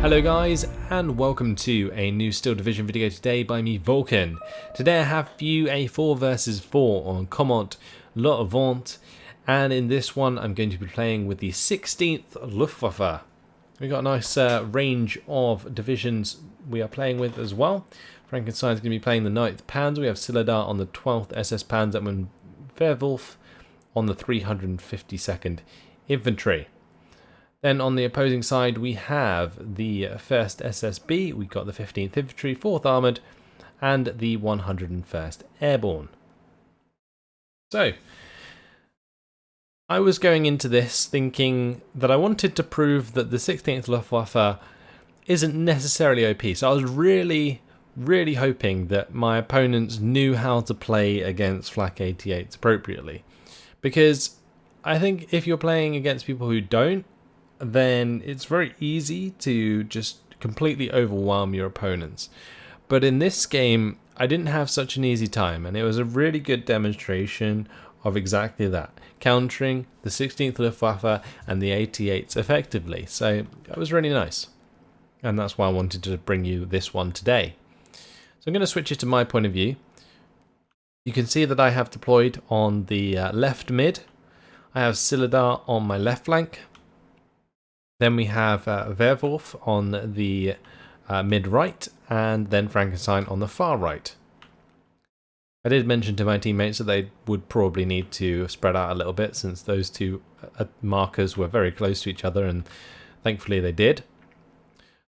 Hello guys, and welcome to a new Steel Division video today by me, Vulcan. Today I have for you a 4 versus 4 on Caumont, Luftwaffe, and in this one I'm going to be playing with the 16th Luftwaffe. We've got a nice range of divisions we are playing with as well. Frankenstein's going to be playing the 9th Panzer, we have Siladar on the 12th SS Panzer, and Werwolf on the 352nd Infantry. Then on the opposing side we have the 1st SSB, we've got the 15th Infantry, 4th Armoured, and the 101st Airborne. So, I was going into this thinking that I wanted to prove that the 16th Luftwaffe isn't necessarily OP, so I was really hoping that my opponents knew how to play against Flak 88s appropriately. Because I think if you're playing against people who don't, then it's very easy to just completely overwhelm your opponents. But in this game, I didn't have such an easy time, and it was a really good demonstration of exactly that, countering the 16th Luftwaffe and the 88s effectively. So that was really nice, and that's why I wanted to bring you this one today. So I'm going to switch it to my point of view. You can see that I have deployed on the left mid. I have Siladar on my left flank. Then we have Werwolf on the mid-right, and then Frankenstein on the far right. I did mention to my teammates that they would probably need to spread out a little bit, since those two markers were very close to each other, and thankfully they did.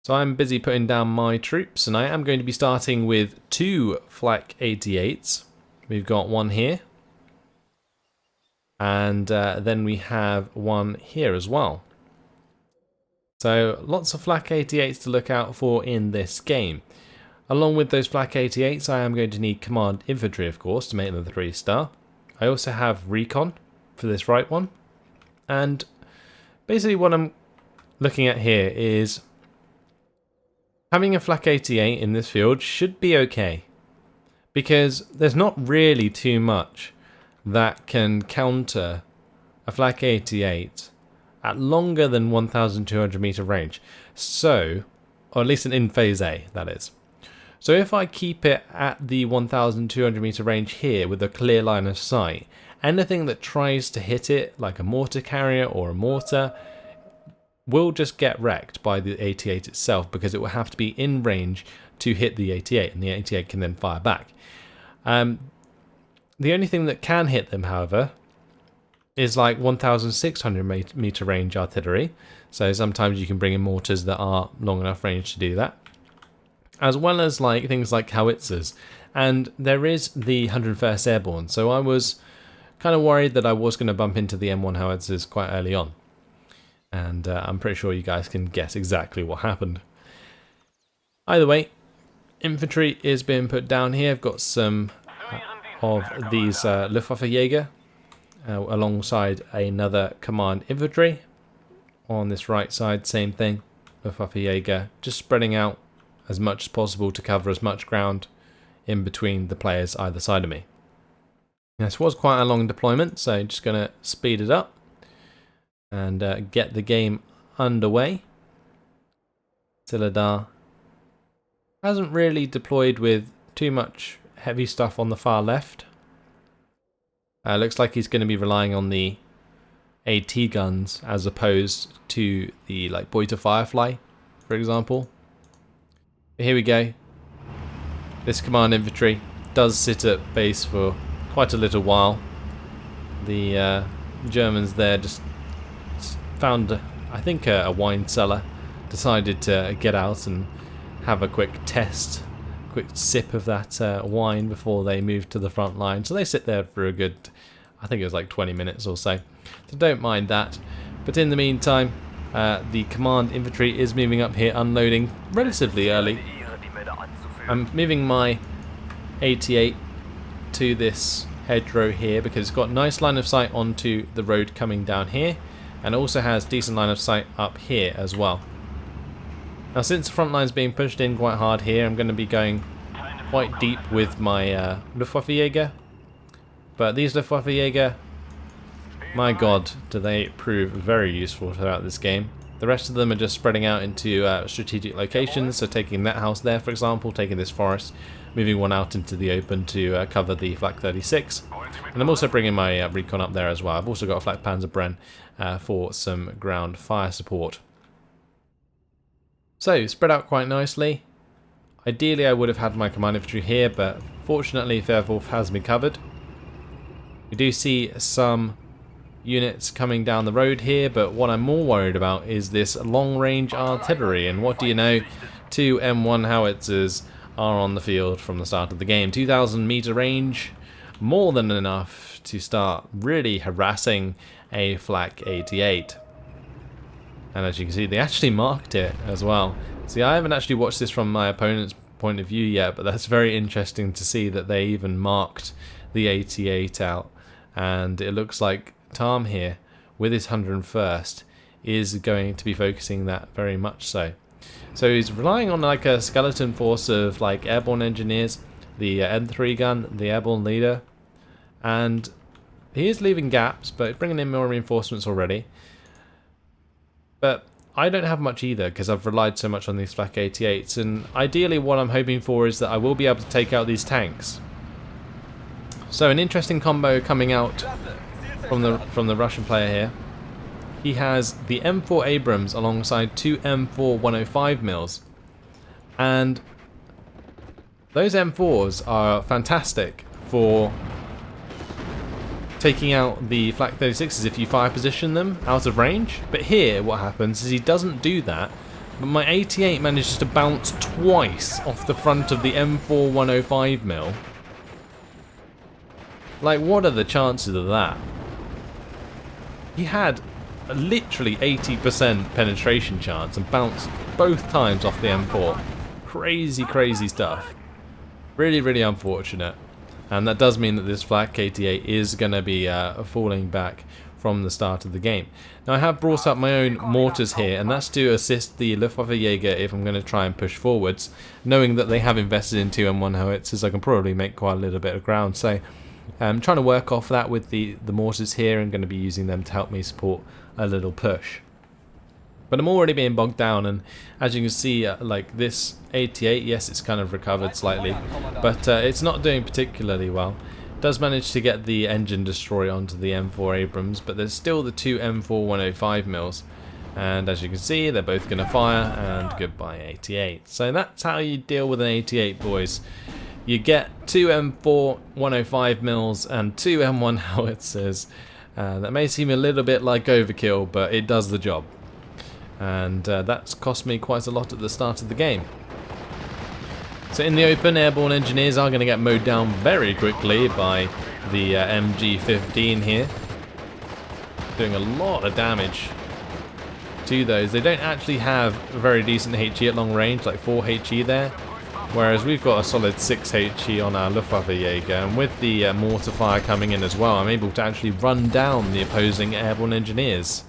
So I'm busy putting down my troops, and I am going to be starting with 2 Flak 88s. We've got one here, and then we have one here as well. So lots of Flak 88s to look out for in this game. Along with those Flak 88s, I am going to need command infantry, of course, to make them 3-star. I also have recon for this right one. And basically what I'm looking at here is having a Flak 88 in this field should be okay, because there's not really too much that can counter a Flak 88 at longer than 1,200 meter range. So, or at least in phase A, that is. So if I keep it at the 1,200 meter range here with a clear line of sight, anything that tries to hit it, like a mortar carrier or a mortar, will just get wrecked by the 88 itself, because it will have to be in range to hit the 88, and the 88 can then fire back. The only thing that can hit them, however, is like 1,600 meter range artillery. So sometimes you can bring in mortars that are long enough range to do that, as well as like things like howitzers. And there is the 101st Airborne, so I was kind of worried that I was going to bump into the M1 howitzers quite early on, and I'm pretty sure you guys can guess exactly what happened. Either way, infantry is being put down here. I've got some of these Luftwaffe Jäger alongside another command infantry. On this right side, same thing, Luftwaffe Jäger, just spreading out as much as possible to cover as much ground in between the players either side of me. This was quite a long deployment, so just going to speed it up and get the game underway. Siladar hasn't really deployed with too much heavy stuff on the far left. Looks like he's going to be relying on the AT guns as opposed to the like Boiter Firefly, for example. But here we go. This command infantry does sit at base for quite a little while. The Germans there just found, I think, a wine cellar, decided to get out and have a quick test, quick sip of that wine before they moved to the front line. So they sit there for a good, I think it was like 20 minutes or so. So don't mind that. But in the meantime, the command infantry is moving up here, unloading relatively early. I'm moving my 88 to this hedgerow here because it's got nice line of sight onto the road coming down here, and also has decent line of sight up here as well. Now, since the front line's being pushed in quite hard here, I'm going to be going quite deep with my Luftwaffe Jäger. But these Luftwaffe Jäger, my god, do they prove very useful throughout this game. The rest of them are just spreading out into strategic locations, so taking that house there, for example, taking this forest, moving one out into the open to cover the Flak 36. And I'm also bringing my recon up there as well. I've also got a Flak Panzerbrenn for some ground fire support. So, spread out quite nicely. Ideally I would have had my command infantry here, but fortunately Werwolf has me covered. We do see some units coming down the road here, but what I'm more worried about is this long-range artillery, and what do you know, 2 M1 howitzers are on the field from the start of the game. 2,000 meter range, more than enough to start really harassing a Flak 88. And as you can see, they actually marked it as well. See, I haven't actually watched this from my opponent's point of view yet, but that's very interesting to see that they even marked the 88 out. And it looks like Tom here, with his 101st, is going to be focusing that very much so. So he's relying on like a skeleton force of like airborne engineers, the M3 gun, the airborne leader, and he is leaving gaps, but bringing in more reinforcements already. But I don't have much either, because I've relied so much on these Flak 88s, and ideally what I'm hoping for is that I will be able to take out these tanks. So an interesting combo coming out from the Russian player here. He has the M4 Abrams alongside 2 M4 105 mils, and those M4s are fantastic for taking out the Flak 36s if you fire position them out of range. But here what happens is he doesn't do that, but my 88 manages to bounce twice off the front of the M4 105 mil. Like, what are the chances of that? He had a literally 80% penetration chance and bounced both times off the M4. Crazy, crazy stuff. Really, really unfortunate. And that does mean that this Flak 88 is going to be falling back from the start of the game. Now I have brought up my own mortars here, and that's to assist the Luftwaffe Jäger if I'm going to try and push forwards. Knowing that they have invested in 2 M1 howitzers, I can probably make quite a little bit of ground. So I'm trying to work off that with the mortars here, and going to be using them to help me support a little push. But I'm already being bogged down, and as you can see, like this 88, yes, it's kind of recovered slightly, but it's not doing particularly well. It does manage to get the engine destroy onto the M4 Abrams, but there's still the 2 M4 105 mils, and as you can see, they're both going to fire, and goodbye 88. So that's how you deal with an 88, boys. You get 2 M4 105 mils and 2 M1 howitzers. That may seem a little bit like overkill, but it does the job. And that's cost me quite a lot at the start of the game. So in the open, airborne engineers are going to get mowed down very quickly by the MG15 here, doing a lot of damage to those. They don't actually have a very decent HE at long range, like 4 HE there, whereas we've got a solid 6 HE on our Luftwaffe Jäger, and with the mortar fire coming in as well, I'm able to actually run down the opposing airborne engineers.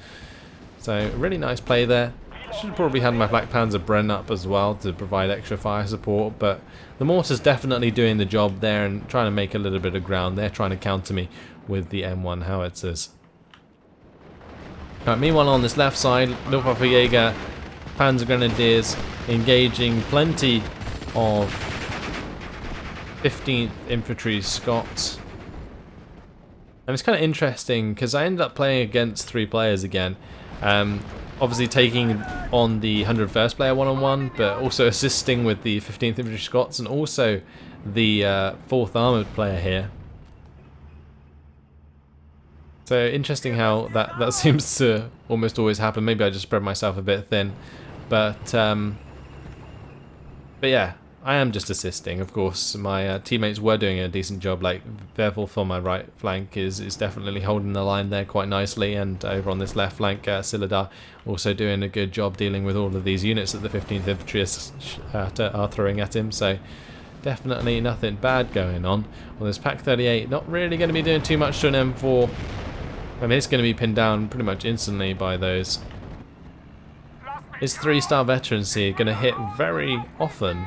So, really nice play there. Should have probably had my Flak Panzerbrenn up as well to provide extra fire support, but the mortar's definitely doing the job there and trying to make a little bit of ground. They're trying to counter me with the M1 howitzers. Right, meanwhile on this left side, Luftwaffe Jäger, Panzer Grenadiers engaging plenty of 15th Infantry Scots. And it's kind of interesting because I ended up playing against 3 players again. Obviously taking on the 101st player one-on-one, but also assisting with the 15th Infantry Scots and also the 4th Armoured player here. So interesting how that seems to almost always happen. Maybe I just spread myself a bit thin, but yeah, I am just assisting. Of course, my teammates were doing a decent job. Like Werwolf on my right flank is definitely holding the line there quite nicely, and over on this left flank, Siladar also doing a good job dealing with all of these units that the 15th Infantry are throwing at him. So definitely nothing bad going on. Well, this Pak 38 not really going to be doing too much to an M4. I mean, it's going to be pinned down pretty much instantly by those. His 3-star veterancy going to hit very often,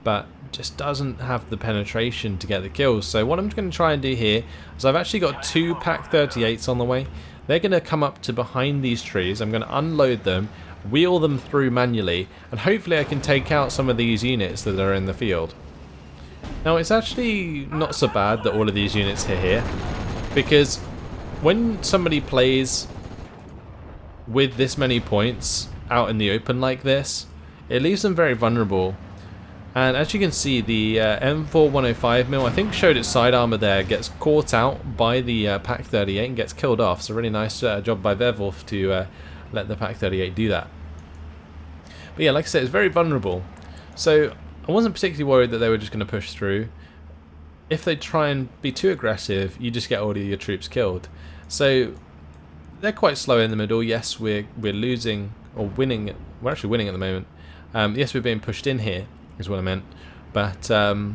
but just doesn't have the penetration to get the kills. So what I'm going to try and do here is I've actually got 2 Pak 38s on the way. They're going to come up to behind these trees. I'm going to unload them, wheel them through manually, and hopefully I can take out some of these units that are in the field. Now it's actually not so bad that all of these units are here, because when somebody plays with this many points out in the open like this, it leaves them very vulnerable. And as you can see, the M4 105mm, I think showed its side armor there, gets caught out by the Pak 38 and gets killed off. So really nice job by Werwolf to let the Pak 38 do that. But yeah, like I said, it's very vulnerable. So I wasn't particularly worried that they were just going to push through. If they try and be too aggressive, you just get all of your troops killed. So they're quite slow in the middle. Yes, we're losing or winning. We're actually winning at the moment. Yes, we're being pushed in here, is what I meant. But it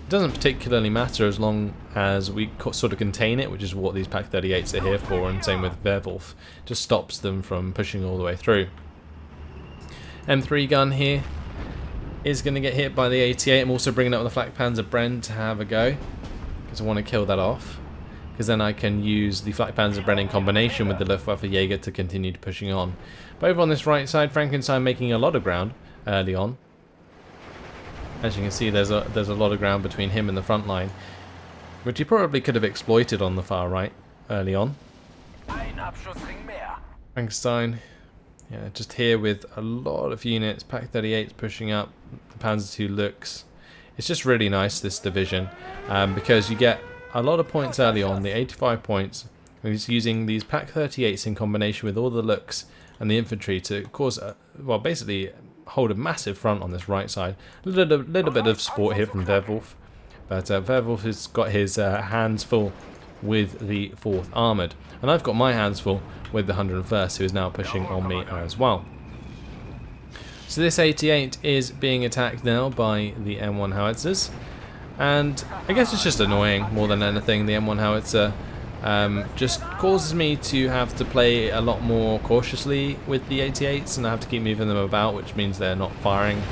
doesn't particularly matter as long as we sort of contain it, which is what these Pak 38s are here for, and same with Werwolf. Just stops them from pushing all the way through. M3 gun here is going to get hit by the 88. I'm also bringing up the Flakpanzerbrenn to have a go, because I want to kill that off, because then I can use the Flakpanzerbrenn in combination with the Luftwaffe Jaeger to continue pushing on. But over on this right side, Frankenstein making a lot of ground early on. As you can see, there's a lot of ground between him and the front line, which he probably could have exploited on the far right early on. Frankenstein, yeah, just here with a lot of units. Pak 38's pushing up. The Panzer II looks. It's just really nice, this division, because you get a lot of points early on. The 85 points. And he's using these Pak 38s in combination with all the looks and the infantry to cause, well, basically hold a massive front on this right side. A little bit of support here from Werwolf, but Werwolf has got his hands full with the 4th Armoured, and I've got my hands full with the 101st, who is now pushing on me as well. So this 88 is being attacked now by the M1 howitzers, and I guess it's just annoying more than anything. The M1 howitzer just causes me to have to play a lot more cautiously with the 88s, and I have to keep moving them about, which means they're not firing.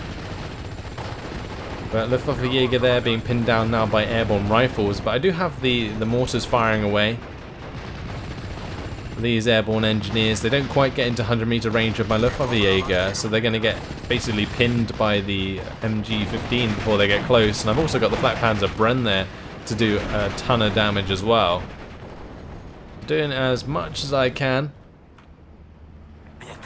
But Luftwaffe Jaeger there being pinned down now by airborne rifles, but I do have the mortars firing away. These airborne engineers, they don't quite get into 100-meter range of my Luftwaffe Jaeger, so they're going to get basically pinned by the MG15 before they get close. And I've also got the Flakpanzerbrenn there to do a ton of damage as well. Doing as much as I can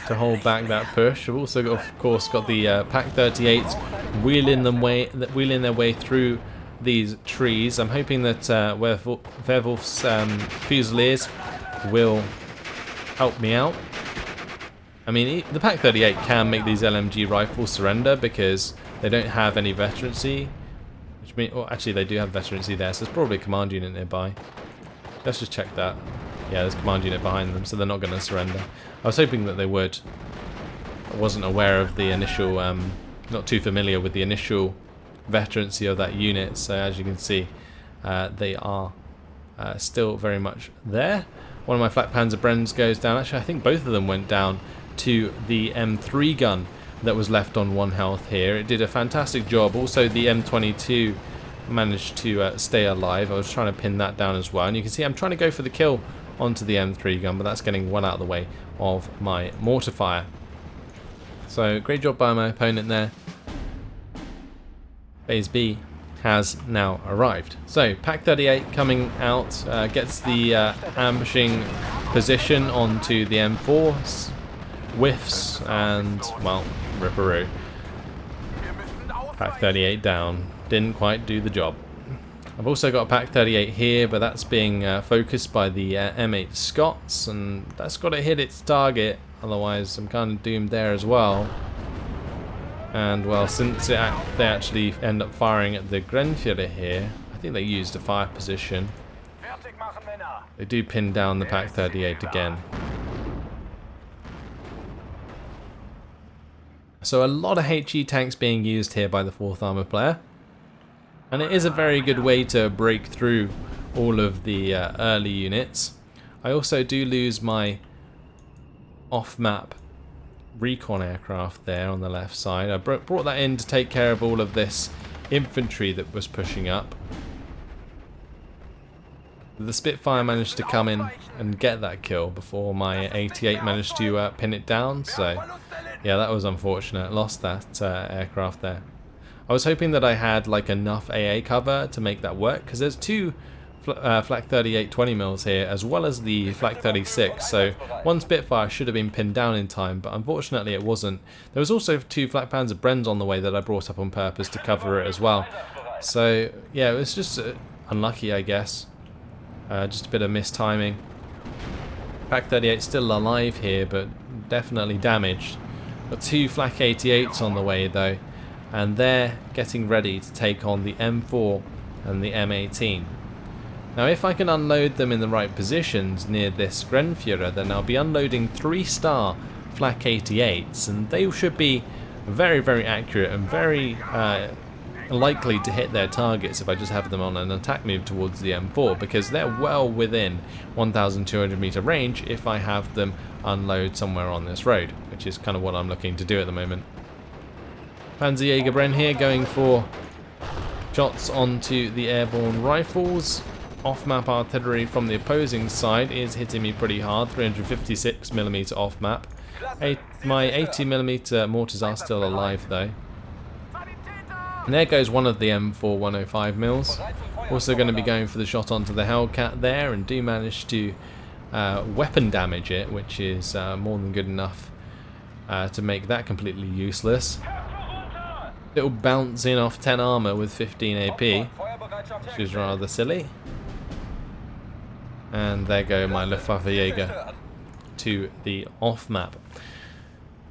to hold back that push. I've also got, of course, got the Pak 38s wheeling their way through these trees. I'm hoping that Werwolf's Fusiliers will help me out. I mean, the Pak 38 can make these LMG rifles surrender because they don't have any veterancy, which means, well, actually they do have veterancy there, so there's probably a command unit nearby. Let's just check that. Yeah, there's a command unit behind them, so they're not going to surrender. I was hoping that they would. I wasn't aware of the initial, not too familiar with the initial veterancy of that unit, so as you can see, they are still very much there. One of my Flakpanzerbrenns goes down. Actually, I think both of them went down to the M3 gun that was left on 1 health here. It did a fantastic job. Also, the M22 managed to stay alive. I was trying to pin that down as well. And you can see I'm trying to go for the kill onto the M3 gun, but that's getting well out of the way of my mortar fire. So, great job by my opponent there. Phase B has now arrived. So, Pak 38 coming out, gets the ambushing position onto the M4, whiffs, and, well, ripperoo. Pak 38 down. Didn't quite do the job. I've also got a Pak 38 here, but that's being focused by the M8 Scots, and that's got to hit its target, otherwise I'm kind of doomed there as well. And well, since they actually end up firing at the Grenfjäller here, I think they used a fire position. They do pin down the Pak 38 again. So a lot of HE tanks being used here by the 4th Armoured player. And it is a very good way to break through all of the early units. I also do lose my off-map recon aircraft there on the left side. I brought that in to take care of all of this infantry that was pushing up. The Spitfire managed to come in and get that kill before my 88 managed to pin it down, so yeah, that was unfortunate. Lost that aircraft there. I was hoping that I had like enough AA cover to make that work, because there's two Flak 38 20mm here as well as the Flak 36, so one Spitfire should have been pinned down in time, but unfortunately it wasn't. There was also two Flak Panzer Brens on the way that I brought up on purpose to cover it as well, so yeah, it was just unlucky, I guess. Just a bit of mistiming. Flak 38 still alive here, but definitely damaged. Got two Flak 88s on the way though, and they're getting ready to take on the M4 and the M18. Now if I can unload them in the right positions near this Grenführer, then I'll be unloading 3-star Flak 88s, and they should be very, very accurate and very likely to hit their targets if I just have them on an attack move towards the M4, because they're well within 1,200 meter range if I have them unload somewhere on this road, which is kind of what I'm looking to do at the moment. Panzerjägerbren here going for shots onto the airborne rifles. Off-map artillery from the opposing side is hitting me pretty hard, 356mm off-map. My 80mm mortars are still alive though. And there goes one of the M4 105mm. Also going to be going for the shot onto the Hellcat there, and do manage to weapon damage it, which is more than good enough to make that completely useless. Little bounce in off 10 armor with 15 AP, which is rather silly. And there go my Luftwaffe Jäger to the off-map.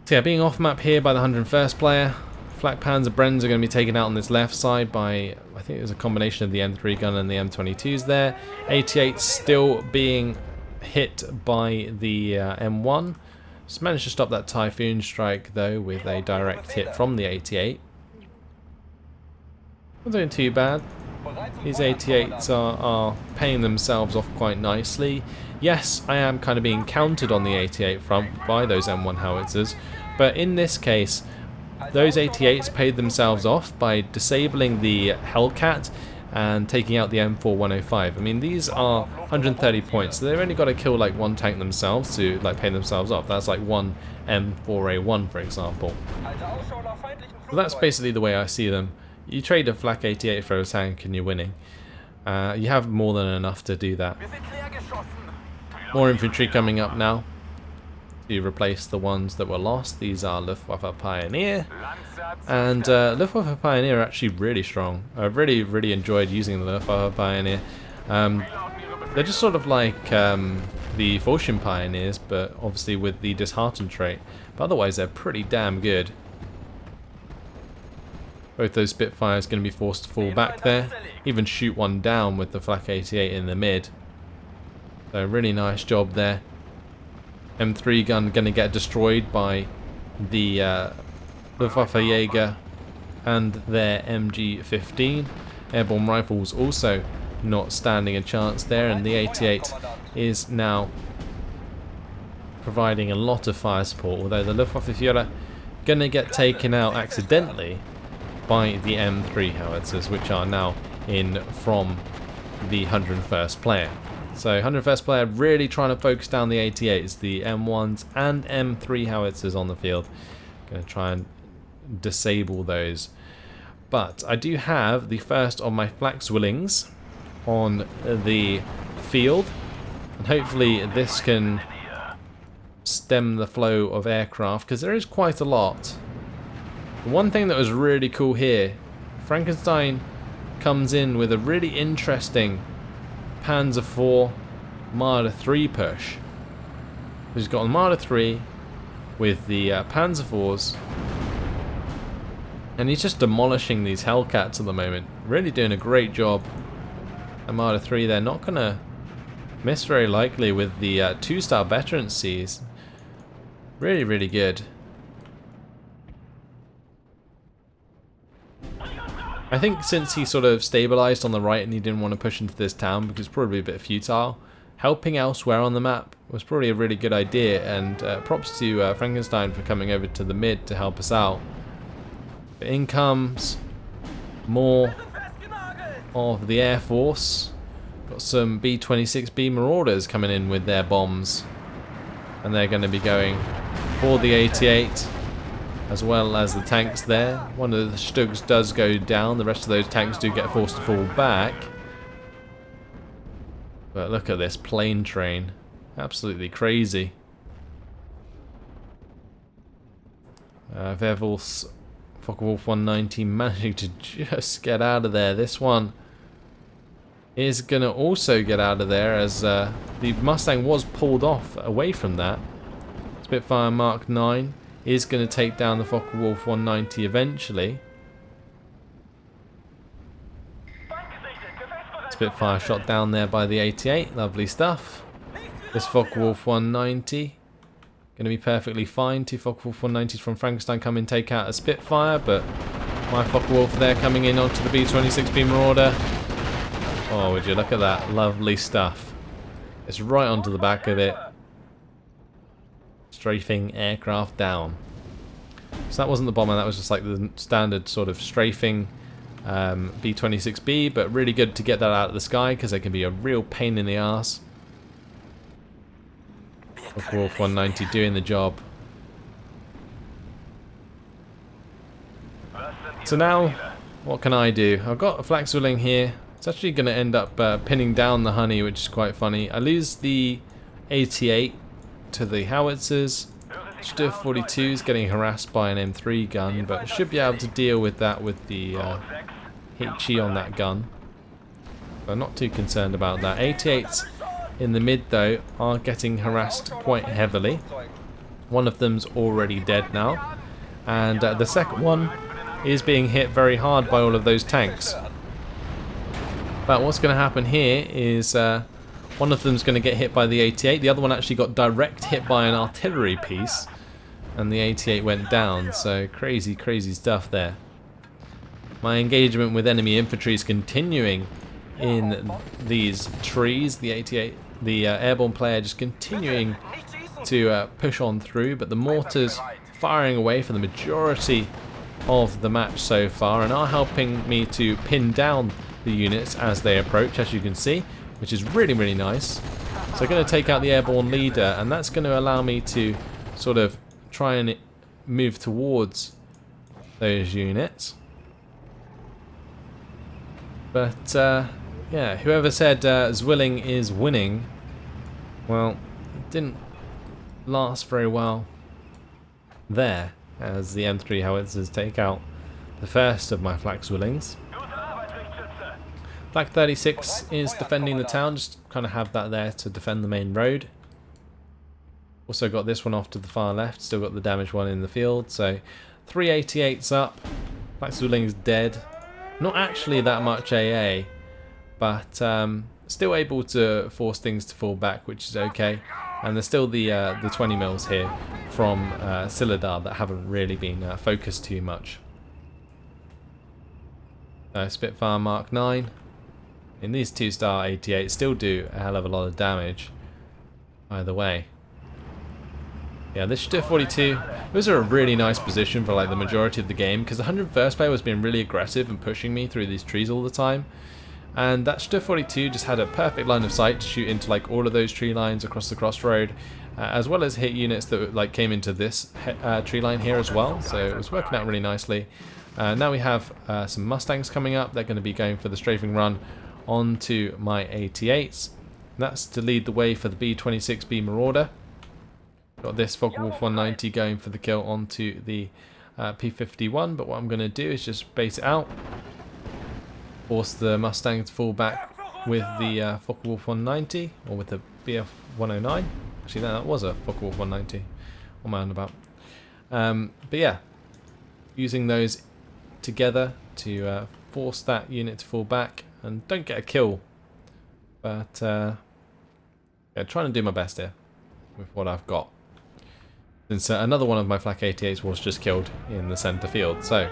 So yeah, being off-map here by the 101st player. Flak Panzer Brens are going to be taken out on this left side by, I think it was a combination of the M3 gun and the M22s there. 88 still being hit by the M1. Just managed to stop that Typhoon strike though with a direct hit from the 88. Not doing too bad. These 88s are paying themselves off quite nicely. Yes, I am kind of being countered on the 88 front by those M1 howitzers, but in this case, those 88s paid themselves off by disabling the Hellcat and taking out the M4 105. I mean, these are 130 points, so they've only got to kill like one tank themselves to like pay themselves off. That's like one M4A1, for example. So that's basically the way I see them. You trade a Flak 88 for a tank and you're winning. You have more than enough to do that. More infantry coming up now to replace the ones that were lost. These are Luftwaffe Pioneer. And Luftwaffe Pioneer are actually really strong. I've really enjoyed using the Luftwaffe Pioneer. They're just sort of like the Fortune Pioneers, but obviously with the disheartened trait. But otherwise they're pretty damn good. Both those Spitfires going to be forced to fall back there. Even shoot one down with the Flak 88 in the mid. So really nice job there. M3 gun going to get destroyed by the Luftwaffe Jäger and their MG15. Airborne rifles also not standing a chance there, and the 88 is now providing a lot of fire support, although the Luftwaffe Führer going to get taken out accidentally by the M3 howitzers, which are now in from the 101st player. So 101st player really trying to focus down the 88s, the M1s and M3 howitzers on the field. Going to try and disable those. But I do have the first of my Flakzwillings on the field, and hopefully this can stem the flow of aircraft, because there is quite a lot. One thing that was really cool here, Frankenstein comes in with a really interesting Panzer IV Marder 3 push. He's got a Marder 3 with the Panzer IVs, and he's just demolishing these Hellcats at the moment. Really doing a great job. A Marder 3 they're not going to miss very likely with the 2-star veteran Cs. Really good. I think since he sort of stabilized on the right and he didn't want to push into this town because it's probably a bit futile, helping elsewhere on the map was probably a really good idea, and props to Frankenstein for coming over to the mid to help us out. But in comes more of the Air Force. Got some B-26B Marauders coming in with their bombs. And they're going to be going for the 88, as well as the tanks there. One of the Stugs does go down. The rest of those tanks do get forced to fall back. But look at this plane train. Absolutely crazy. Vervol's Focke-Wulf 190 managing to just get out of there. This one is going to also get out of there as the Mustang was pulled off away from that. Spitfire Mark 9 is going to take down the Focke-Wulf 190 eventually. Spitfire shot down there by the 88. Lovely stuff. This Focke-Wulf 190 going to be perfectly fine. Two Focke-Wulf 190s from Frankenstein come in, take out a Spitfire, but my Focke-Wulf there coming in onto the B-26B Marauder. Oh, would you look at that. Lovely stuff. It's right onto the back of it. Strafing aircraft down. So that wasn't the bomber, that was just like the standard sort of strafing B-26B, but really good to get that out of the sky because they can be a real pain in the arse. Focke-Wulf 190 doing the job. So now, what can I do? I've got a Flakzwilling here. It's actually going to end up pinning down the Honey, which is quite funny. I lose the 88 to the howitzers. Stuff 42 is getting harassed by an M3 gun, but should be able to deal with that with the HE on that gun. I'm not too concerned about that. 88s in the mid though are getting harassed quite heavily. One of them's already dead now, and the second one is being hit very hard by all of those tanks. But what's going to happen here is one of them's going to get hit by the 88. The other one actually got direct hit by an artillery piece, and the 88 went down. So crazy, crazy stuff there. My engagement with enemy infantry is continuing in these trees. The 88, the airborne player, just continuing to push on through, but the mortars firing away for the majority of the match so far, and are helping me to pin down the units as they approach, as you can see, which is really, really nice. So I'm going to take out the airborne leader, and that's going to allow me to sort of try and move towards those units. But yeah, whoever said Zwilling is winning, well, it didn't last very well there, as the M3 howitzers take out the first of my Flakzwillings. Flak 36 is defending the town, just kind of have that there to defend the main road. Also got this one off to the far left, still got the damaged one in the field, so 388's up. Flakzwilling's dead. Not actually that much AA, but still able to force things to fall back, which is okay. And there's still the 20 mils here from Siladar that haven't really been focused too much. Spitfire Mark 9. In these 2-star 88 still do a hell of a lot of damage either way. Yeah, this Stuff 42 was a really nice position for like the majority of the game, because the 101st player was being really aggressive and pushing me through these trees all the time, and that Stuff 42 just had a perfect line of sight to shoot into like all of those tree lines across the crossroad, as well as hit units that like came into this tree line here as well. So it was working out really nicely. Now we have some Mustangs coming up. They're going to be going for the strafing run onto my 88s. That's to lead the way for the B-26B Marauder. Got this Focke-Wulf 190 going for the kill onto the P-51, but what I'm going to do is just base it out, force the Mustang to fall back with the Focke-Wulf 190, or with the BF-109. Actually, no, that was a Focke-Wulf 190. What am I on about? But yeah, using those together to force that unit to fall back, and don't get a kill, but yeah, trying to do my best here with what I've got. Since another one of my Flak 88s was just killed in the center field, so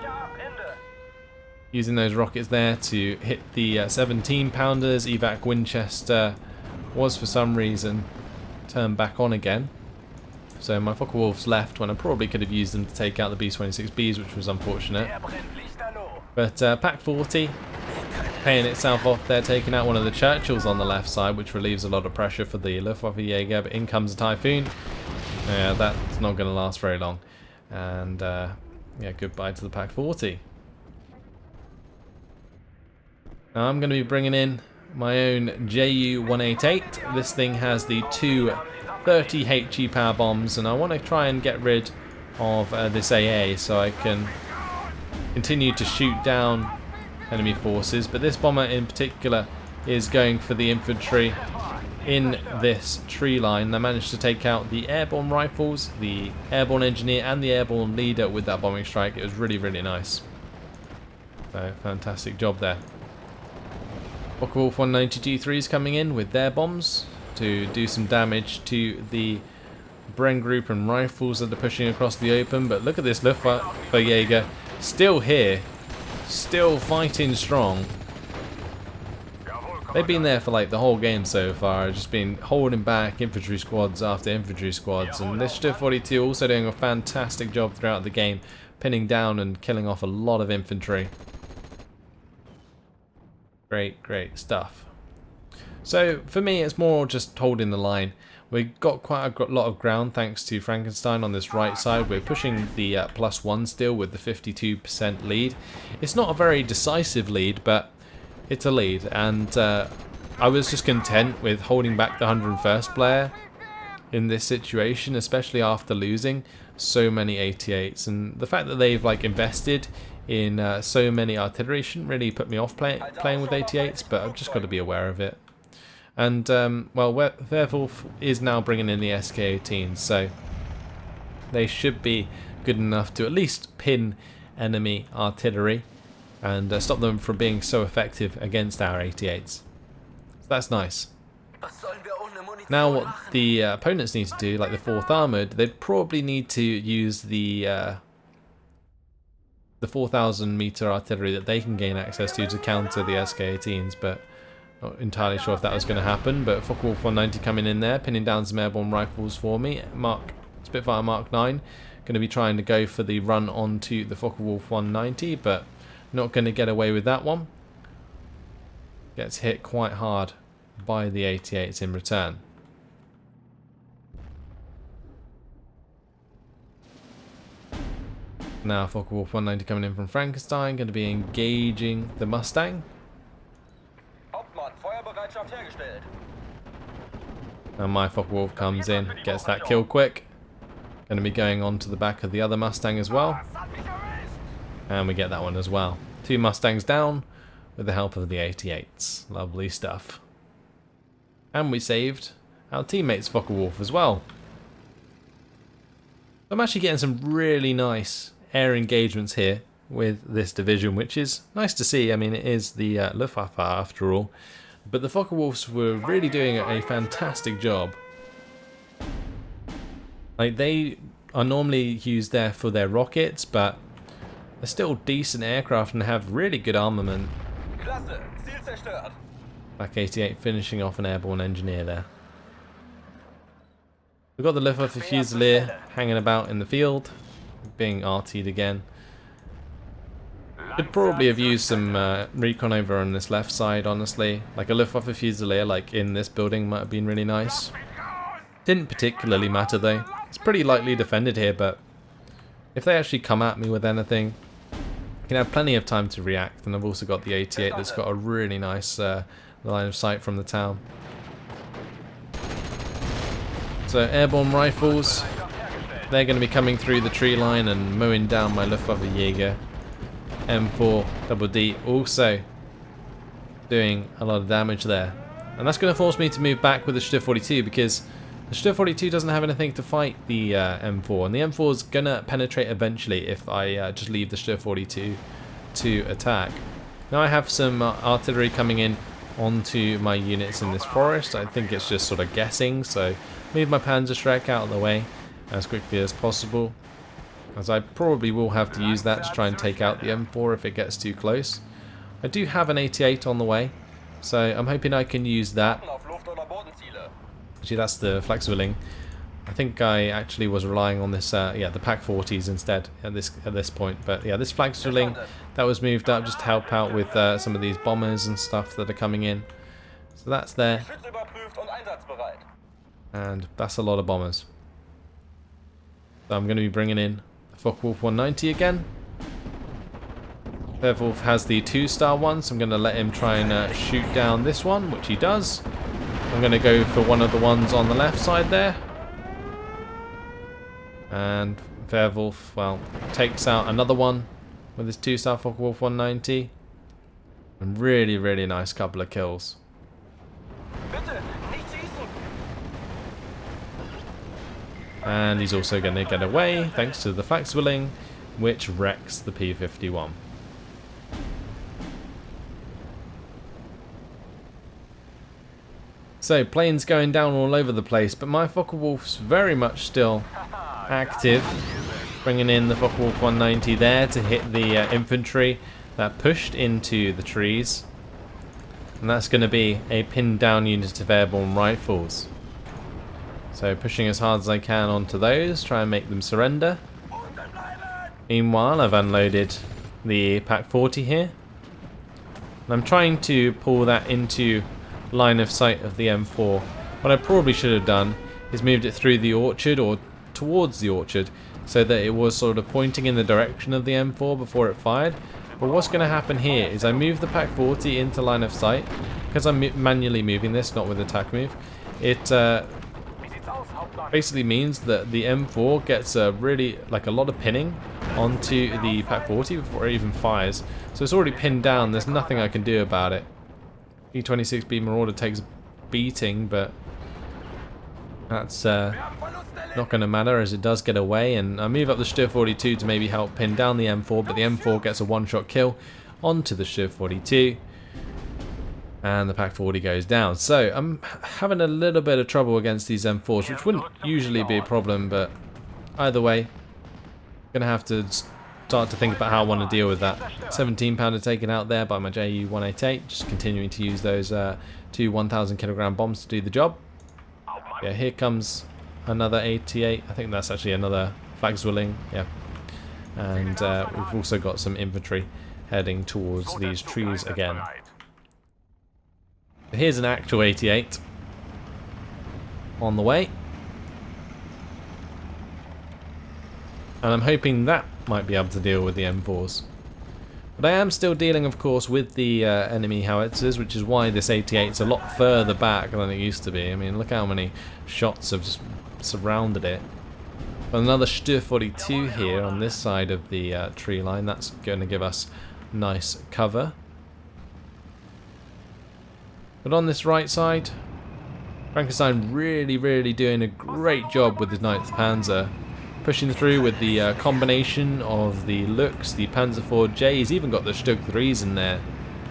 using those rockets there to hit the 17 pounders. Evac Winchester was for some reason turned back on again, so my Focke-Wulfs left when I probably could have used them to take out the B-26Bs, which was unfortunate. But Pack 40 paying itself off there, taking out one of the Churchills on the left side, which relieves a lot of pressure for the Luftwaffe Jaeger. But in comes a Typhoon. Yeah, that's not going to last very long. And yeah, goodbye to the Pack 40. Now I'm going to be bringing in my own Ju-188. This thing has the two 30 HE power bombs, and I want to try and get rid of this AA so I can continue to shoot down enemy forces. But this bomber in particular is going for the infantry in this tree line. I managed to take out the airborne rifles, the airborne engineer, and the airborne leader with that bombing strike. It was really, really nice. So, fantastic job there. Focke-Wulf 190G3s coming in with their bombs to do some damage to the Bren group and rifles that are pushing across the open. But look at this Luftwaffe Jaeger, still here, still fighting strong. They've been there for like the whole game so far, just been holding back infantry squads after infantry squads. And this Stuff 42 also doing a fantastic job throughout the game, pinning down and killing off a lot of infantry. Great, great stuff. So for me, it's more just holding the line. We've got quite a lot of ground thanks to Frankenstein on this right side. We're pushing the +1 still with the 52% lead. It's not a very decisive lead, but it's a lead. And I was just content with holding back the 101st player in this situation, especially after losing so many 88s. And the fact that they've like invested in so many artillery shouldn't really put me off playing with 88s, but I've just got to be aware of it. And, well, Werwolf is now bringing in the SK-18s, so they should be good enough to at least pin enemy artillery and stop them from being so effective against our 88s. So that's nice. Now what the opponents need to do, like the 4th Armoured, they'd probably need to use the 4,000 meter artillery that they can gain access to counter the SK-18s, but not entirely sure if that was going to happen. But Focke-Wulf 190 coming in there, pinning down some airborne rifles for me. Spitfire Mark 9, going to be trying to go for the run onto the Focke-Wulf 190, but not going to get away with that one. Gets hit quite hard by the 88s in return. Now Focke-Wulf 190 coming in from Frankenstein, going to be engaging the Mustang. And my Focke-Wulf comes in, gets that kill quick. Going to be going on to the back of the other Mustang as well. And we get that one as well. 2 Mustangs down with the help of the 88s. Lovely stuff. And we saved our teammates Focke-Wulf as well. I'm actually getting some really nice air engagements here with this division, which is nice to see. I mean, it is the Luftwaffe after all. But the Focke-Wulfs were really doing a fantastic job. Like, they are normally used there for their rockets, but they're still decent aircraft and have really good armament. Back 88 finishing off an airborne engineer there. We've got the Luftwaffe Fusilier hanging about in the field, being RT'd again. Could probably have used some recon over on this left side, honestly. Like a Luftwaffe Fusilier, like in this building, might have been really nice. Didn't particularly matter though. It's pretty lightly defended here, but if they actually come at me with anything, I can have plenty of time to react. And I've also got the 88 that's got a really nice line of sight from the town. So airborne rifles, they're going to be coming through the tree line and mowing down my Luftwaffe Jaeger. M4 Double D also doing a lot of damage there. And that's going to force me to move back with the Stuff 42 because the Stuff 42 doesn't have anything to fight the M4. And the M4 is going to penetrate eventually if I just leave the Stuff 42 to attack. Now I have some artillery coming in onto my units in this forest. I think it's just sort of guessing, so move my Panzerschreck out of the way as quickly as possible, as I probably will have to use that to try and take out the M4 if it gets too close. I do have an 88 on the way, so I'm hoping I can use that. Actually, that's the Flakzwilling. I think I actually was relying on this, yeah, the Pack 40s instead at this point. But yeah, this Flakzwilling that was moved up just to help out with some of these bombers and stuff that are coming in. So that's there, and that's a lot of bombers. So I'm going to be bringing in the Focke-Wulf 190 again. Werwolf has the 2-star one, so I'm going to let him try and shoot down this one, which he does. I'm going to go for one of the ones on the left side there. And Werwolf, well, takes out another one with his 2-star Focke-Wulf 190. And really, really nice couple of kills. And he's also going to get away thanks to the Flakzwilling, which wrecks the P-51. So planes going down all over the place, but my Focke-Wulf's very much still active, bringing in the Focke-Wulf 190 there to hit the infantry that pushed into the trees, and that's going to be a pinned down unit of airborne rifles. So pushing as hard as I can onto those, try and make them surrender. Meanwhile, I've unloaded the Pack 40 here, and I'm trying to pull that into line of sight of the M4. What I probably should have done is moved it through the orchard or towards the orchard so that it was sort of pointing in the direction of the M4 before it fired. But what's going to happen here is I move the Pack 40 into line of sight because I'm manually moving this, not with attack move. It basically means that the M4 gets really like a lot of pinning onto the Pack 40 before it even fires. So it's already pinned down, there's nothing I can do about it. E-26B Marauder takes a beating, but that's not going to matter as it does get away. And I move up the Stuhr 42 to maybe help pin down the M4, but the M4 gets a one-shot kill onto the Stuhr 42. And the Pack 40 goes down. So I'm having a little bit of trouble against these M4s, which wouldn't usually be a problem, but either way, I'm going to have to start to think about how I want to deal with that. 17 pounder taken out there by my Ju-188, just continuing to use those 2 1,000 kilogram bombs to do the job. Yeah, here comes another 88. I think that's actually another Flakzwilling. Yeah, and we've also got some infantry heading towards these trees again. Here's an actual 88 on the way, and I'm hoping that might be able to deal with the M4s. But I am still dealing, of course, with the enemy howitzers, which is why this 88 is a lot further back than it used to be. I mean, look how many shots have just surrounded it. But another Stuhr 42 here on this side of the tree line. That's going to give us nice cover. But on this right side, Frankenstein really doing a great job with his 9th Panzer. Pushing through with the combination of the Lux, the Panzer IV J, he's even got the Stug 3s in there.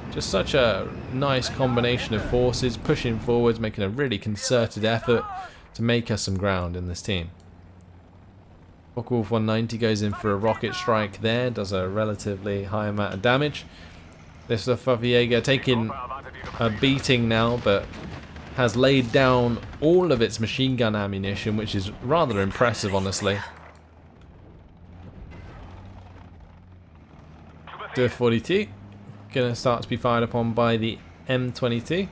Just such a nice combination of forces, pushing forwards, making a really concerted effort to make us some ground in this team. Focke-Wulf 190 goes in for a rocket strike there, does a relatively high amount of damage. This Luftwaffe Jäger taking a beating now, but has laid down all of its machine gun ammunition, which is rather impressive, honestly. Stuhr 42 gonna start to be fired upon by the M22.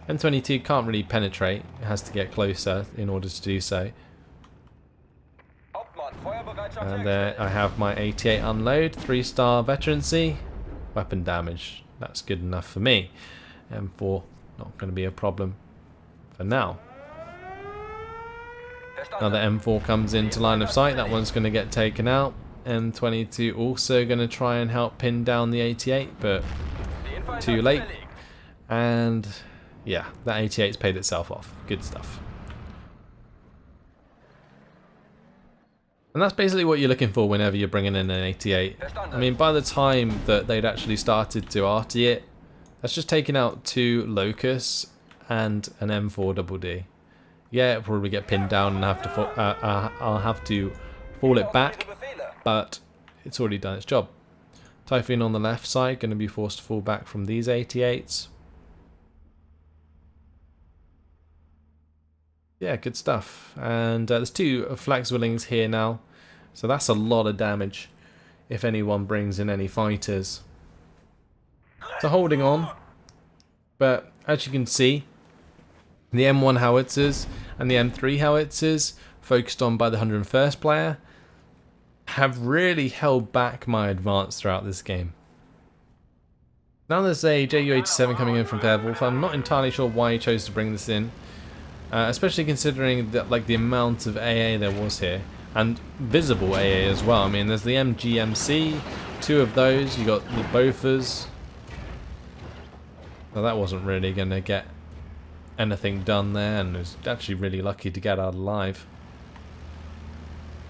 M22 can't really penetrate, it has to get closer in order to do so. And there I have my 88 unload, 3-star veterancy, weapon damage. That's good enough for me. M4 not going to be a problem for now. Another M4 comes into line of sight, that one's going to get taken out. M22 also going to try and help pin down the 88, but too late. And yeah, that 88's paid itself off. Good stuff. And that's basically what you're looking for whenever you're bringing in an 88. I mean, by the time that they'd actually started to arty it, that's just taken out 2 Locus and an M4 double D. Yeah, it'll probably get pinned down and have to I'll have to fall it back, but it's already done its job. Typhoon on the left side, going to be forced to fall back from these 88s. Yeah, yeah, good stuff. And there's 2 Flakzwillings here now, so that's a lot of damage if anyone brings in any fighters. So holding on, but as you can see, the M1 howitzers and the M3 howitzers, focused on by the 101st player, have really held back my advance throughout this game. Now there's a Ju-87 coming in from Werwolf. I'm not entirely sure why he chose to bring this in, especially considering that, like, the amount of AA there was here, and visible AA as well. I mean, there's the MGMC, 2 of those. You got the Bofors. Well, that wasn't really going to get anything done there, and was actually really lucky to get out alive.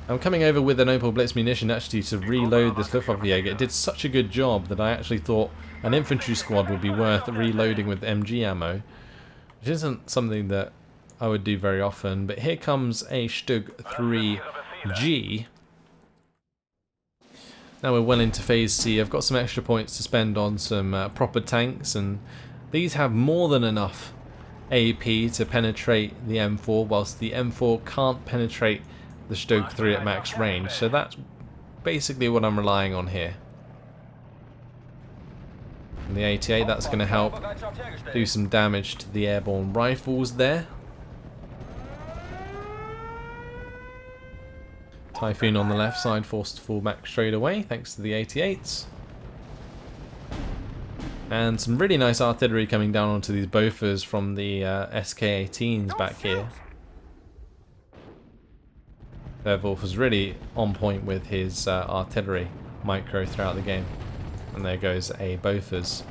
I'm coming over with an Opel Blitz munition actually to reload this Luftwaffe Jäger. It did such a good job that I actually thought an infantry squad would be worth reloading with MG ammo, which isn't something that I would do very often. But here comes a Stug 3G. Now we're well into phase C. I've got some extra points to spend on some proper tanks, and these have more than enough AP to penetrate the M4, whilst the M4 can't penetrate the Stug 3 at max range. So that's basically what I'm relying on here. And the 88, that's going to help do some damage to the airborne rifles there. Typhoon on the left side forced to fall back straight away thanks to the 88s. And some really nice artillery coming down onto these Bofors from the SK-18s back here. Werwolf was really on point with his artillery micro throughout the game. And there goes a Bofors.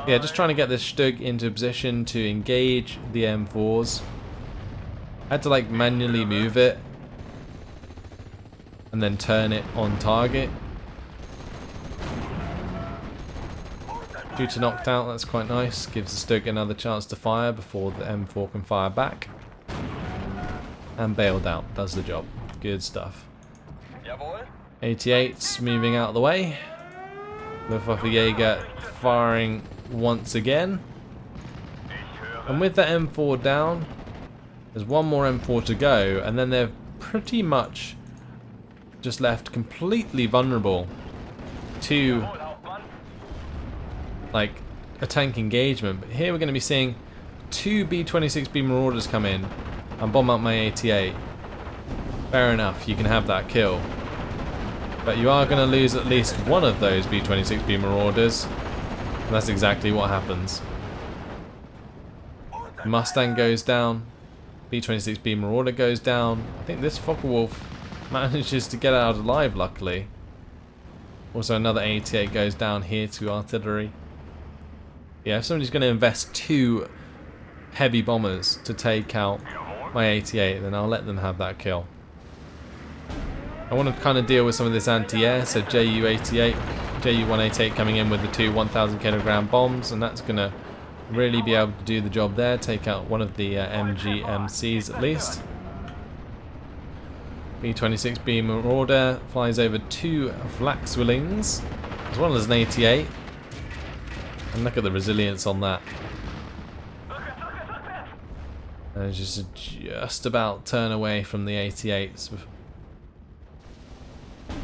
Yeah, just trying to get this Stug into position to engage the M4s. I had to, like, manually move it and then turn it on target. Due to knocked out, that's quite nice. Gives the Stug another chance to fire before the M4 can fire back. And bailed out, does the job. Good stuff. 88's moving out of the way. Luftwaffe Jäger firing once again. And with the M4 down, there's one more M4 to go, and then they're pretty much just left completely vulnerable to, like, a tank engagement. But here we're going to be seeing 2 B-26B Marauders come in and bomb out my 88. Fair enough, you can have that kill. But you are going to lose at least one of those B-26B Marauders. And that's exactly what happens. Mustang goes down. B-26B Marauder goes down. I think this Focke-Wulf manages to get out alive, luckily. Also another 88 goes down here to artillery. Yeah, if somebody's going to invest 2 heavy bombers to take out my 88, then I'll let them have that kill. I want to kind of deal with some of this anti-air, so Ju-88, Ju-188 coming in with the 2 1,000 kilogram bombs, and that's going to really be able to do the job there, take out one of the MGMCs at least. B-26B Marauder flies over 2 Flakzwillings, as well as an 88. And look at the resilience on that. And just about turn away from the 88s.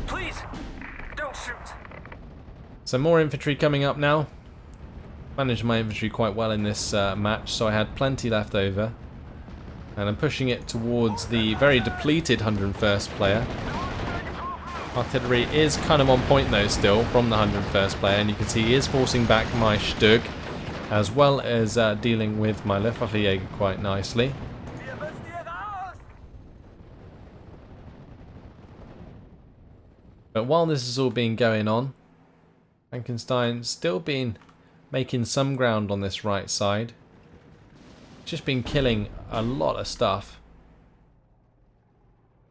Please, don't shoot. So more infantry coming up now. Managed my infantry quite well in this match, so I had plenty left over. And I'm pushing it towards the very depleted 101st player. Artillery is kind of on point though still from the 101st player, and you can see he is forcing back my Stug, as well as dealing with my Luftwaffe Jäger quite nicely. But while this has all been going on, Frankenstein's still been making some ground on this right side. Just been killing a lot of stuff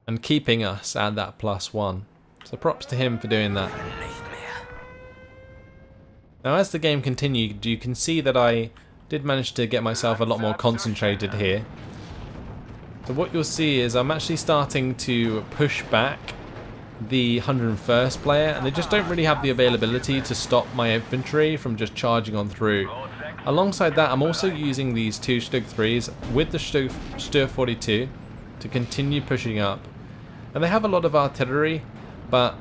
and keeping us at that +1. So props to him for doing that. Now as the game continued, you can see that I did manage to get myself a lot more concentrated here. So what you'll see is I'm actually starting to push back the 101st player, and they just don't really have the availability to stop my infantry from just charging on through Alongside that, I'm also using these two Stug 3s with the Stur 42 to continue pushing up. And they have a lot of artillery, but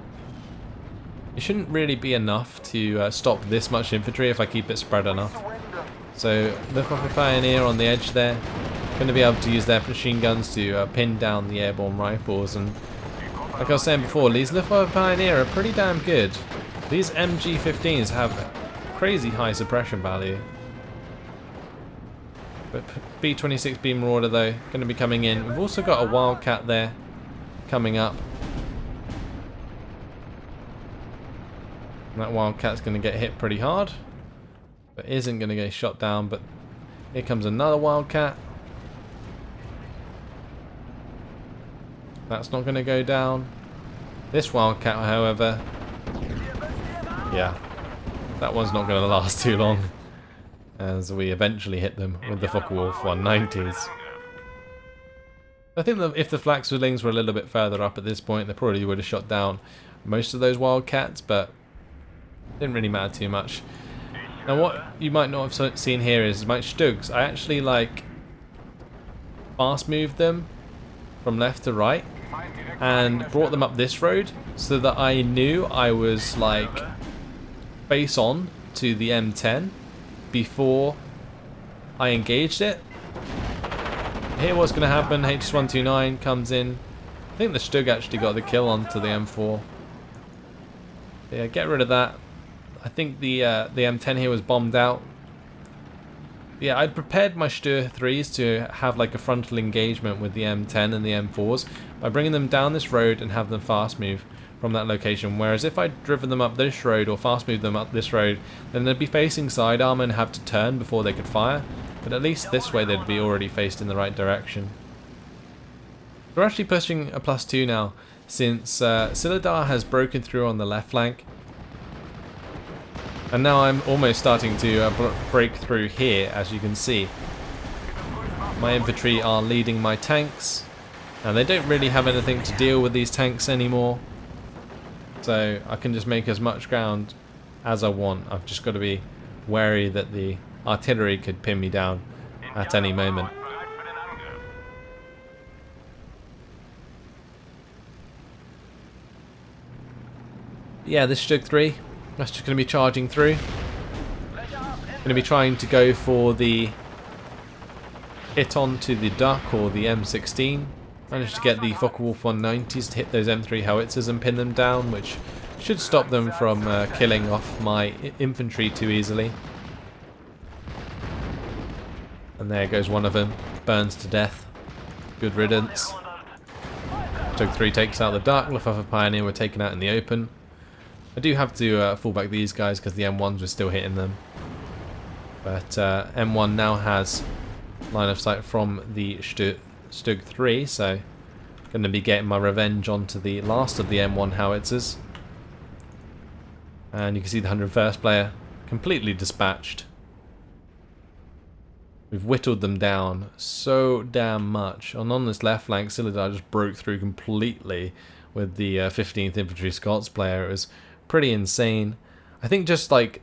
it shouldn't really be enough to stop this much infantry if I keep it spread enough. So Luftwaffe Pioneer on the edge there, going to be able to use their machine guns to pin down the airborne rifles. And like I was saying before, these Luftwaffe Pioneer are pretty damn good. These MG15s have crazy high suppression value. But B-26 B Marauder though, going to be coming in. We've also got a Wildcat there coming up. And that Wildcat's going to get hit pretty hard, but isn't going to get shot down. But here comes another Wildcat. That's not going to go down. This Wildcat, however, yeah, that one's not going to last too long, as we eventually hit them with the Focke-Wulf 190s. I think that if the Flakzwillings were a little bit further up at this point, they probably would have shot down most of those Wildcats, but didn't really matter too much. Now what you might not have seen here is my Stugs. I actually like fast moved them from left to right and brought them up this road so that I knew I was like face on to the M10 before I engaged it. Here what's going to happen, HS129 comes in. I think the Stug actually got the kill onto the M4. Yeah, get rid of that. I think the M10 here was bombed out. Yeah, I'd prepared my Stur 3s to have like a frontal engagement with the M10 and the M4s by bringing them down this road and have them fast move from that location. Whereas if I'd driven them up this road or fast moved them up this road, then they'd be facing sidearm and have to turn before they could fire. But at least this way they'd be already faced in the right direction. We're actually pushing a +2 now, since Silidar has broken through on the left flank. And now I'm almost starting to break through here, as you can see. My infantry are leading my tanks, and they don't really have anything to deal with these tanks anymore. So I can just make as much ground as I want. I've just got to be wary that the artillery could pin me down at any moment. Yeah, this Stug 3, that's just going to be charging through. Going to be trying to go for the hit onto the Duck or the M16. Managed to get the Focke-Wulf 190s to hit those M3 howitzers and pin them down, which should stop them from killing off my infantry too easily. And there goes one of them, burns to death. Good riddance. Stug 3 takes out the Duck, Luftwaffe Pioneer were taken out in the open. I do have to fall back these guys because the M1s were still hitting them. But M1 now has line of sight from the Stug 3, so going to be getting my revenge onto the last of the M1 howitzers. And you can see the 101st player completely dispatched. We've whittled them down so damn much. And on this left flank, Silidar just broke through completely with the 15th Infantry Scots player. It was pretty insane. I think just like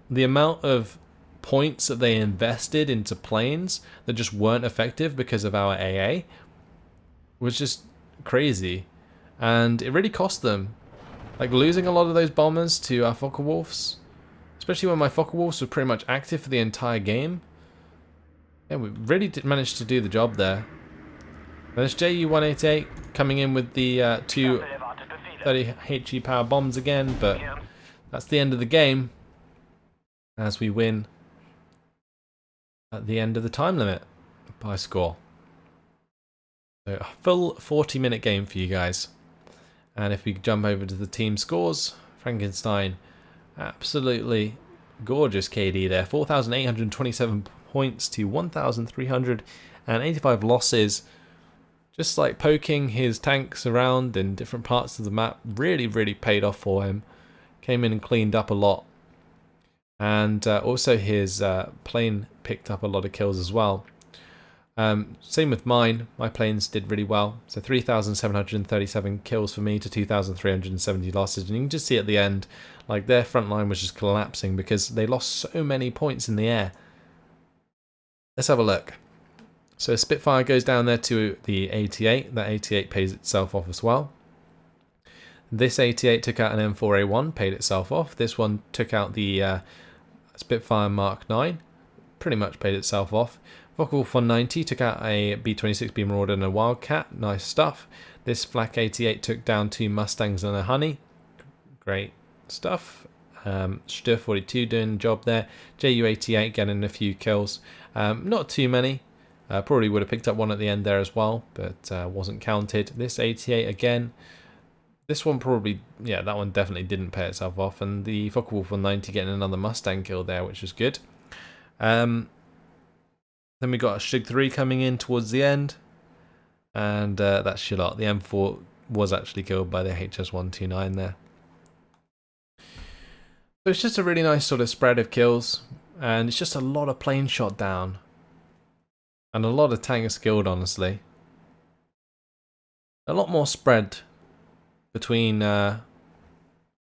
the amount of points that they invested into planes that just weren't effective because of our AA was just crazy. And it really cost them. Like losing a lot of those bombers to our Focke-Wulfs, especially when my Focke-Wulfs were pretty much active for the entire game. Yeah, we really did manage to do the job there. There's JU-188 coming in with the two 30 HE power bombs again, but that's the end of the game as we win at the end of the time limit by score. So a full 40-minute game for you guys. And if we jump over to the team scores, Frankenstein, absolutely gorgeous KD there. 4,827 points to 1,385 losses. Just like poking his tanks around in different parts of the map really, really paid off for him. Came in and cleaned up a lot. And also his plane picked up a lot of kills as well. Same with mine. My planes did really well. So 3,737 kills for me to 2,370 losses. And you can just see at the end, like their front line was just collapsing because they lost so many points in the air. let's have a look. So Spitfire goes down there to the 88. That 88 pays itself off as well. This 88 took out an M4A1, paid itself off. This one took out the Spitfire Mark 9, pretty much paid itself off. Focke-Wulf 190 took out a B-26B Marauder and a Wildcat, nice stuff. This Flak 88 took down 2 Mustangs and a Honey, great stuff. Stör 42 doing the job there. JU 88 getting a few kills, not too many. Probably would have picked up one at the end there as well, but wasn't counted. This 88 again. This one probably, yeah, that one definitely didn't pay itself off. And the Focke-Wulf 190 getting another Mustang kill there, which is good. Then we got a Shig 3 coming in towards the end. And that's Shilot. The M4 was actually killed by the HS-129 there. So it's just a really nice sort of spread of kills. And it's just a lot of plane shot down. And a lot of tankers killed, honestly. A lot more spread between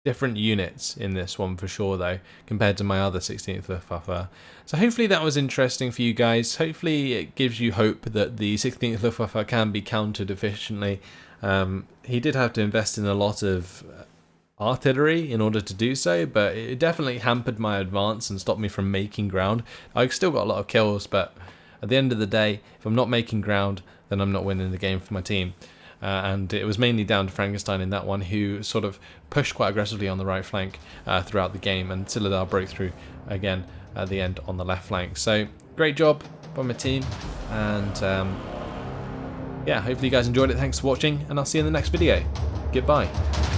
different units in this one for sure, though, compared to my other 16th Luftwaffe. So hopefully that was interesting for you guys. Hopefully it gives you hope that the 16th Luftwaffe can be countered efficiently. He did have to invest in a lot of artillery in order to do so, but it definitely hampered my advance and stopped me from making ground. I still got a lot of kills, but at the end of the day, if I'm not making ground, then I'm not winning the game for my team. And it was mainly down to Frankenstein in that one, who sort of pushed quite aggressively on the right flank throughout the game, and Silidar broke through again at the end on the left flank. So great job by my team, and yeah, hopefully you guys enjoyed it. Thanks for watching, and I'll see you in the next video. Goodbye.